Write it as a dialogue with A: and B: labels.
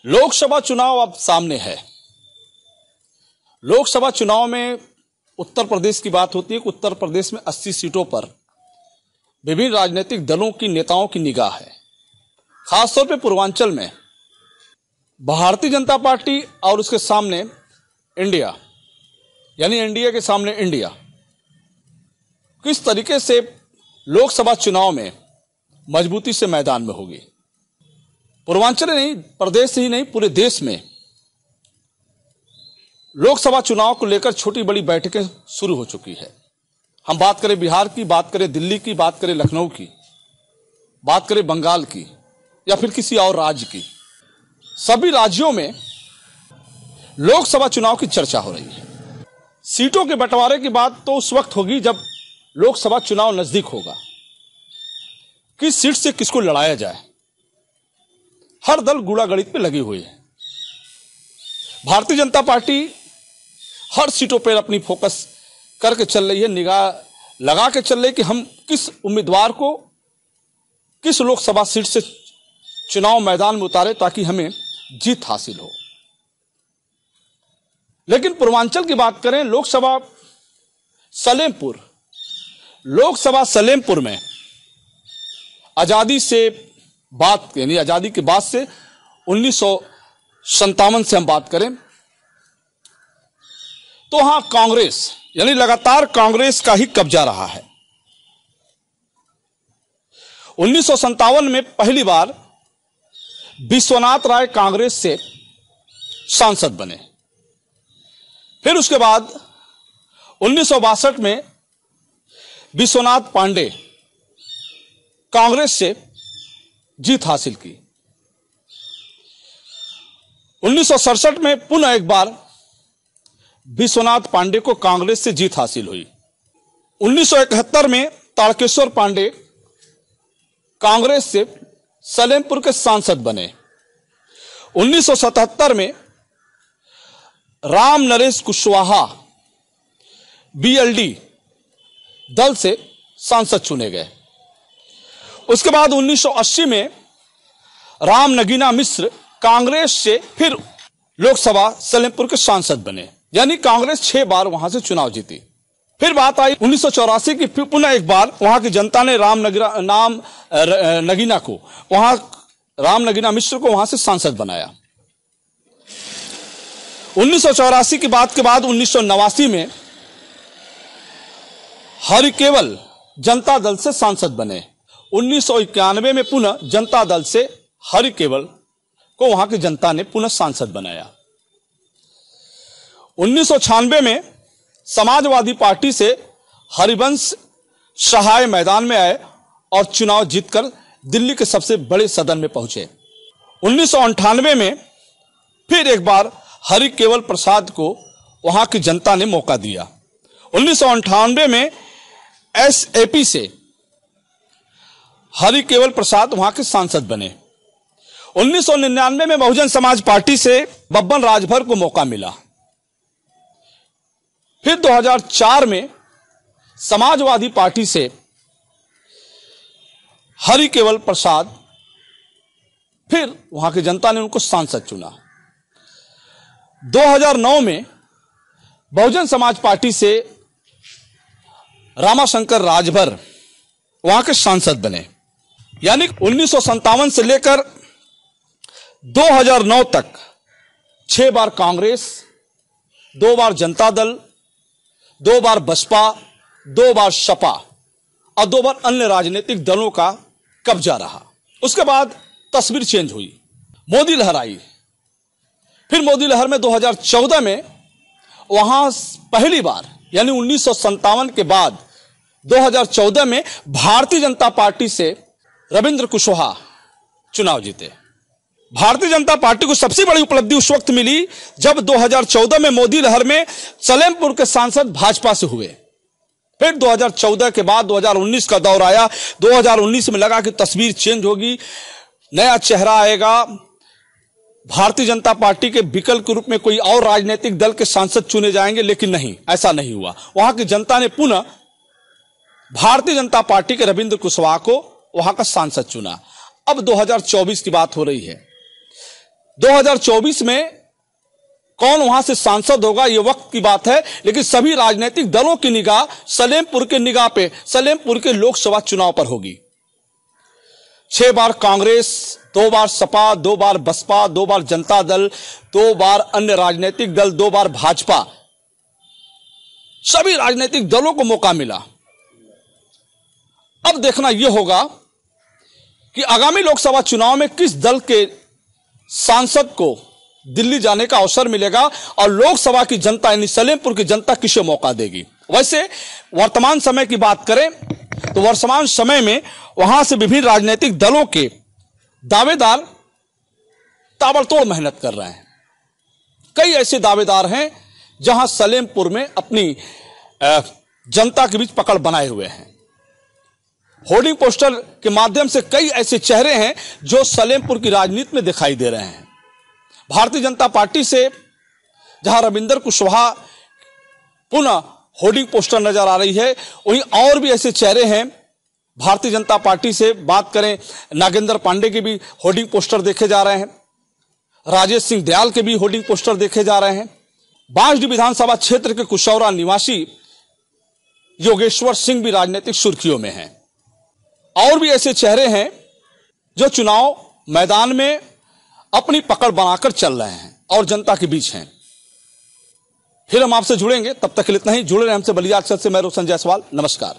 A: लोकसभा चुनाव अब सामने है। लोकसभा चुनाव में उत्तर प्रदेश की बात होती है कि उत्तर प्रदेश में 80 सीटों पर विभिन्न राजनीतिक दलों की नेताओं की निगाह है। खासतौर पे पूर्वांचल में भारतीय जनता पार्टी और उसके सामने इंडिया, यानी एनडीए के सामने इंडिया, किस तरीके से लोकसभा चुनाव में मजबूती से मैदान में होगी। पूर्वांचल नहीं, प्रदेश ही नहीं, पूरे देश में लोकसभा चुनाव को लेकर छोटी बड़ी बैठकें शुरू हो चुकी है। हम बात करें बिहार की, बात करें दिल्ली की, बात करें लखनऊ की, बात करें बंगाल की या फिर किसी और राज्य की, सभी राज्यों में लोकसभा चुनाव की चर्चा हो रही है। सीटों के बंटवारे की बात तो उस वक्त होगी जब लोकसभा चुनाव नजदीक होगा। किस सीट से किसको लड़ाया जाए, हर दल गुड़ागणित पे लगी हुई है। भारतीय जनता पार्टी हर सीटों पर अपनी फोकस करके चल रही है, निगाह लगा के चल रही है कि हम किस उम्मीदवार को किस लोकसभा सीट से चुनाव मैदान में उतारे ताकि हमें जीत हासिल हो। लेकिन पूर्वांचल की बात करें, लोकसभा सलेमपुर में आजादी से बात, यानी आजादी के बाद से 1957 से हम बात करें तो वहां कांग्रेस, यानी लगातार कांग्रेस का ही कब्जा रहा है। 1957 में पहली बार विश्वनाथ राय कांग्रेस से सांसद बने। फिर उसके बाद 1962 में विश्वनाथ पांडे कांग्रेस से जीत हासिल की। 1967 में पुनः एक बार विश्वनाथ पांडे को कांग्रेस से जीत हासिल हुई। 1971 में तारकेश्वर पांडे कांग्रेस से सलेमपुर के सांसद बने। 1977 में राम नरेश कुशवाहा बीएलडी दल से सांसद चुने गए। उसके बाद 1980 में राम नगीना मिश्र कांग्रेस से फिर लोकसभा सलेमपुर के सांसद बने, यानी कांग्रेस 6 बार वहां से चुनाव जीती। फिर बात आई 1984 की, फिर पुनः एक बार वहां की जनता ने राम नगीना मिश्र को वहां से सांसद बनाया। 1984 की बात के बाद 1989 में हरिकेवल जनता दल से सांसद बने। 1991 में पुनः जनता दल से हरिकेवल को वहां की जनता ने पुनः सांसद बनाया। 1996 में समाजवादी पार्टी से हरिवंश सहाय मैदान में आए और चुनाव जीतकर दिल्ली के सबसे बड़े सदन में पहुंचे। 1998 में फिर एक बार हरिकेवल प्रसाद को वहां की जनता ने मौका दिया। 1998 में एसएपी से हरिकेवल प्रसाद वहां के सांसद बने। 1999 में बहुजन समाज पार्टी से बब्बन राजभर को मौका मिला। फिर 2004 में समाजवादी पार्टी से हरिकेवल प्रसाद, फिर वहां की जनता ने उनको सांसद चुना। 2009 में बहुजन समाज पार्टी से रामाशंकर राजभर वहां के सांसद बने। यानी 1957 से लेकर 2009 तक 6 बार कांग्रेस, 2 बार जनता दल, 2 बार बसपा, 2 बार सपा और 2 बार अन्य राजनीतिक दलों का कब्जा रहा। उसके बाद तस्वीर चेंज हुई, मोदी लहर आई। फिर मोदी लहर में 2014 में वहां पहली बार, यानी 1957 के बाद 2014 में भारतीय जनता पार्टी से रविंद्र कुशवाहा चुनाव जीते। भारतीय जनता पार्टी को सबसे बड़ी उपलब्धि उस वक्त मिली जब 2014 में मोदी लहर में सलेमपुर के सांसद भाजपा से हुए। फिर 2014 के बाद 2019 का दौर आया। 2019 में लगा कि तस्वीर चेंज होगी, नया चेहरा आएगा, भारतीय जनता पार्टी के विकल्प के रूप में कोई और राजनीतिक दल के सांसद चुने जाएंगे, लेकिन नहीं, ऐसा नहीं हुआ। वहां की जनता ने पुनः भारतीय जनता पार्टी के रविंद्र कुशवाहा को वहां का सांसद चुना। अब 2024 की बात हो रही है। 2024 में कौन वहां से सांसद होगा यह वक्त की बात है, लेकिन सभी राजनीतिक दलों की निगाह सलेमपुर के निगाह पे, सलेमपुर के लोकसभा चुनाव पर होगी। 6 बार कांग्रेस, 2 बार सपा, 2 बार बसपा, 2 बार जनता दल, 2 बार अन्य राजनीतिक दल, 2 बार भाजपा, सभी राजनीतिक दलों को मौका मिला। अब देखना यह होगा कि आगामी लोकसभा चुनाव में किस दल के सांसद को दिल्ली जाने का अवसर मिलेगा और लोकसभा की जनता यानी सलेमपुर की जनता किसे मौका देगी। वैसे वर्तमान समय की बात करें तो वर्तमान समय में वहां से विभिन्न राजनीतिक दलों के दावेदार ताबड़तोड़ मेहनत कर रहे हैं। कई ऐसे दावेदार हैं जहां सलेमपुर में अपनी जनता के बीच पकड़ बनाए हुए हैं। होर्डिंग पोस्टर के माध्यम से कई ऐसे चेहरे हैं जो सलेमपुर की राजनीति में दिखाई दे रहे हैं। भारतीय जनता पार्टी से जहां रविंदर कुशवाहा पुनः होर्डिंग पोस्टर नजर आ रही है, वहीं और भी ऐसे चेहरे हैं। भारतीय जनता पार्टी से बात करें, नागेंद्र पांडे के भी होर्डिंग पोस्टर देखे जा रहे हैं, राजेश सिंह दयाल के भी होर्डिंग पोस्टर देखे जा रहे हैं। बांसडीह विधानसभा क्षेत्र के कुशौरा निवासी योगेश्वर सिंह भी राजनीतिक सुर्खियों में हैं। और भी ऐसे चेहरे हैं जो चुनाव मैदान में अपनी पकड़ बनाकर चल रहे हैं और जनता के बीच हैं। फिर हम आपसे जुड़ेंगे, तब तक के लिए इतना ही। जुड़े रहे हमसे बलिया अक्षर से। मैं रोशन जायसवाल, नमस्कार।